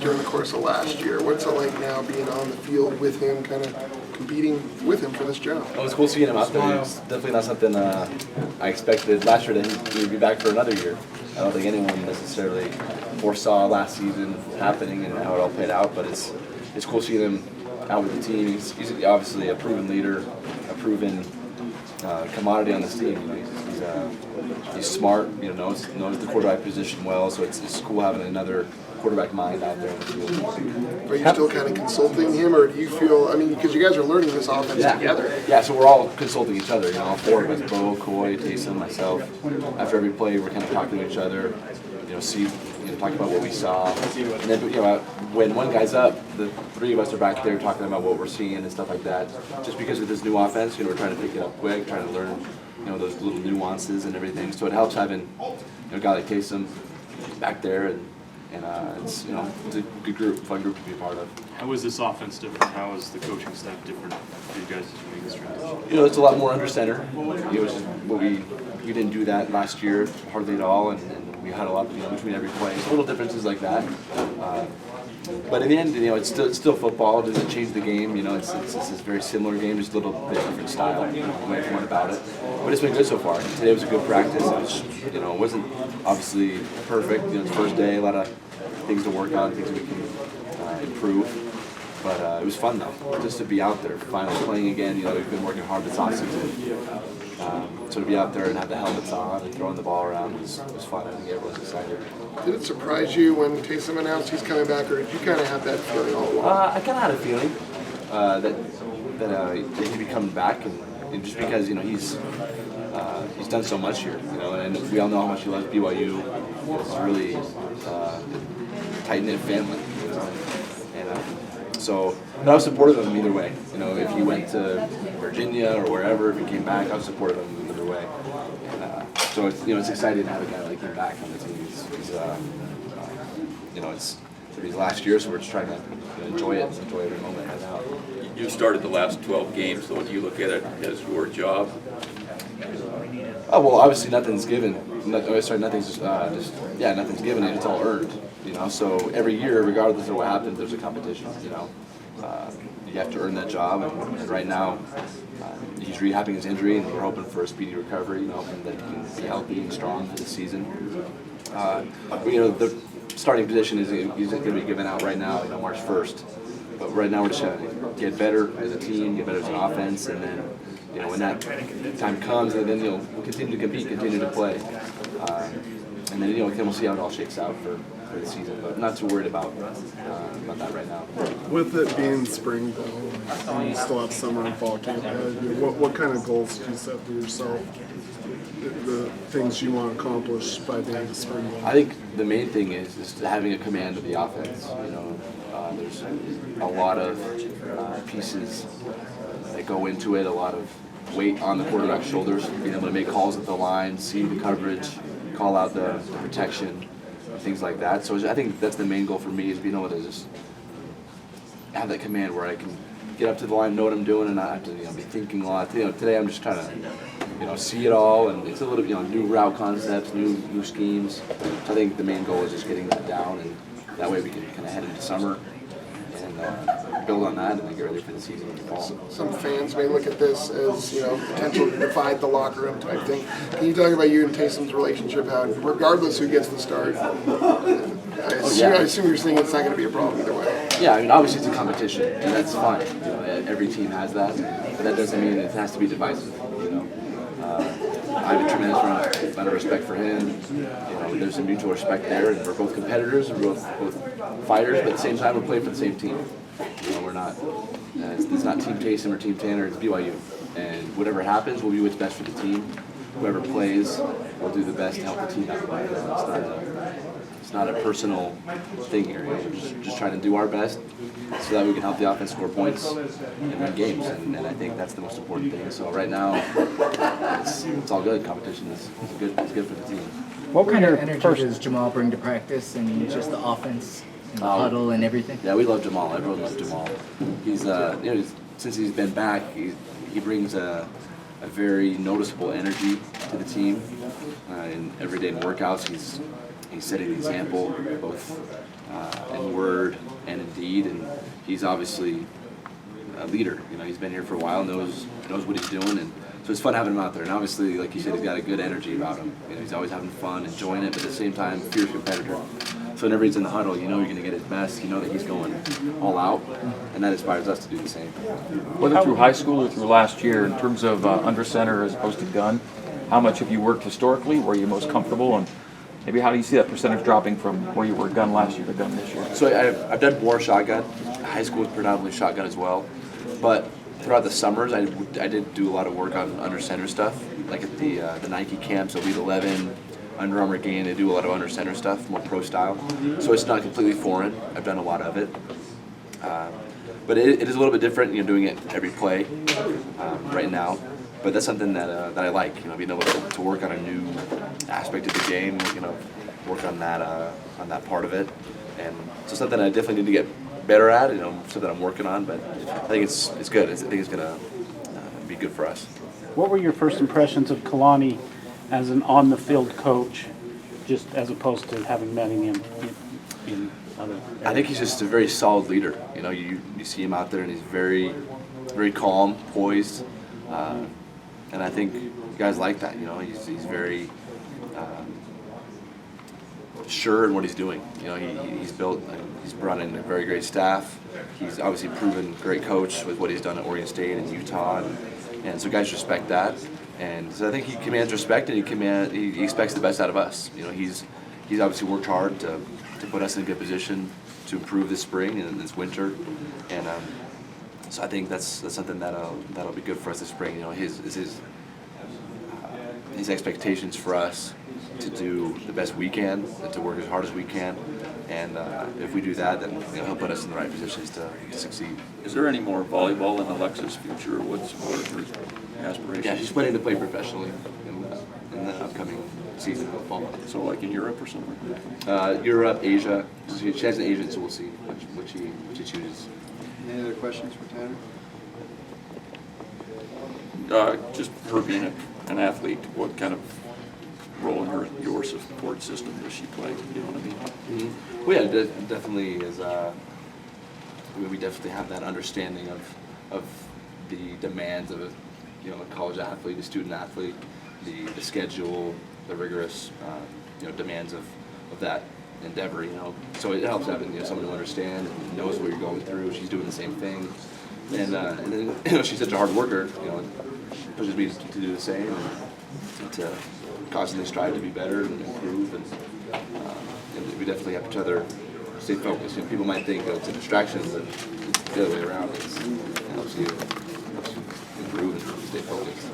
during the course of last year. What's it like now being on the field with him, kind of competing with him for this job? Well, it's cool seeing him out there. It's definitely not something I expected last year that he'd be back for another year. I don't think anyone necessarily foresaw last season happening and how it all played out, but it's cool seeing him out with the team. He's obviously a proven leader, a proven commodity on this team. You know, he's smart. You know, knows the quarterback position well. So it's cool having another quarterback mind out there in the field. Are you still kind of consulting him, or do you feel? I mean, because you guys are learning this offense together. Yeah. So we're all consulting each other. You know, all four of us: Bo, Coy, Taysom, myself. After every play, we're kind of talking to each other. You know, talk about what we saw, and then when one guy's up, the three of us are back there talking about what we're seeing and stuff like that. Just because of this new offense, we're trying to pick it up quick, trying to learn, those little nuances and everything. So it helps having, a guy like Taysom back there, and it's it's a good group, fun group to be a part of. How is this offense different? How is the coaching staff different for you guys to make this transition? It's a lot more under center. It's just we didn't do that last year hardly at all, and we had a lot between every play. So little differences like that. But in the end, it's still football. It doesn't change the game. It's this very similar game, just a little bit different style. Way more about it. But it's been good so far. Today was a good practice. It wasn't obviously perfect. It's the first day, a lot of things to work on, things that we can improve. But it was fun though, just to be out there, finally playing again. We've been working hard this offseason. So to be out there and have the helmets on and throwing the ball around was fun. I think everyone's excited. Did it surprise you when Taysom announced he's coming back, or did you kind of have that feeling all along? I kind of had a feeling that he'd be coming back, and just because he's done so much here, and we all know how much he loves BYU. It's a really tight-knit family, but I was supportive of him either way. If he went to Virginia or wherever, if he came back, I was supportive of him either way. And so it's exciting to have a guy like him back on the team. It's his last year, so we're just trying to enjoy every moment right now. You started the last 12 games, so do you look at it as your job? Oh well, obviously nothing's given. Nothing's nothing's given, and it's all earned. So every year, regardless of what happens, there's a competition. You have to earn that job, and right now, he's rehabbing his injury, and we're hoping for a speedy recovery. Hoping that he can be healthy and strong for the season. The starting position isn't going to be given out right now, March 1st. But right now, we're just trying to get better as a team, get better as an offense, and then, when that time comes, and then we'll continue to compete, continue to play, and then we'll see how it all shakes out for the season. But I'm not too worried about that right now. With it being spring, though, and you still have summer and fall camp ahead, what kind of goals do you set for yourself? The things you want to accomplish by the end of spring? I think the main thing is just having a command of the offense. There's a lot of pieces that go into it, a lot of weight on the quarterback's shoulders, being able to make calls at the line, see the coverage, call out the protection, things like that. So I think that's the main goal for me, is being able to just have that command where I can get up to the line, know what I'm doing, and not have to be thinking a lot. Today I'm just trying to see it all, and it's a little new route concepts, new schemes. So I think the main goal is just getting that down, and that way we can kind of head into summer and build on that and then get ready for the season in the fall. Some fans may look at this as potential to divide the locker room type thing. Can you talk about you and Taysom's relationship? How, regardless who gets the start, I assume you're saying it's not going to be a problem either way. Yeah, obviously it's a competition, and that's fine. Every team has that, but that doesn't mean it has to be divisive. I have a tremendous amount of respect for him. There's a mutual respect there, and we're both competitors, and we're both fighters, but at the same time, we're playing for the same team. We're not. It's not Team Taysom or Team Tanner. It's BYU, and whatever happens, we'll do what's best for the team. Whoever plays, we'll do the best to help the team out. It's not a personal thing here. We're just trying to do our best so that we can help the offense score points and win games, and I think that's the most important thing. So right now, it's all good. Competition is good. It's good for the team. What kind of energy does Jamal bring to practice and just the offense and the huddle and everything? Yeah, we love Jamal. Everyone loves Jamal. He's since he's been back, he brings a very noticeable energy to the team. In everyday workouts, he's setting the example both in word and in deed, and he's obviously a leader. You know, he's been here for a while, knows what he's doing, and so it's fun having him out there. And obviously, like you said, he's got a good energy about him. You know, he's always having fun, enjoying it, but at the same time, fierce competitor. So whenever he's in the huddle, you know you're going to get his best. You know that he's going all out, and that inspires us to do the same. Whether through high school or through last year, in terms of under center as opposed to gun, how much have you worked historically? Where are you most comfortable? And maybe how do you see that percentage dropping from where you were gun last year to gun this year? So I've done more shotgun. High school was predominantly shotgun as well. But throughout the summers, I did do a lot of work on under center stuff, like at the Nike camps, Elite 11, Under Armour game. They do a lot of under center stuff, more pro style. So it's not completely foreign. I've done a lot of it. But it is a little bit different, you know, doing it every play right now. But that's something that I like, you know, being able to work on a new aspect of the game, you know, work on that part of it. And so something I definitely need to get better at, you know, something I'm working on. But I think it's good. I think it's gonna be good for us. What were your first impressions of Kalani as an on-the-field coach, just as opposed to having met him in other areas? I think he's just a very solid leader. You know, you see him out there, and he's very, very calm, poised, and I think guys like that. You know, he's very sure in what he's doing. You know, he's brought in a very great staff. He's obviously proven great coach with what he's done at Oregon State and Utah, and so guys respect that. And so I think he commands respect, and he expects the best out of us. You know, he's obviously worked hard to put us in a good position to improve this spring and this winter, and so I think that's something that'll be good for us this spring. You know, his expectations for us to do the best we can, and to work as hard as we can, and if we do that, then he'll put us in the right positions to succeed. Is there any more volleyball in Alexa's future? What are her aspirations? Yeah, she's planning to play professionally in the upcoming season of fall. So like in Europe or somewhere? Europe, Asia. She has an agent, so we'll see what she chooses. Any other questions for Tanner? Just her being an athlete, what kind of role in your support system does she play? You know what I mean? Mm-hmm. Well, yeah, definitely is. We definitely have that understanding of the demands of a college athlete, a student athlete, the schedule, the rigorous demands of that endeavor. You know, so it helps having someone who understands and knows what you're going through. She's doing the same thing, and then she's such a hard worker. You know, it pushes me to do the same and to constantly strive to be better and improve. And we definitely have each other stay focused. You know, people might think it's a distraction, but it's the other way around. It helps you improve and stay focused.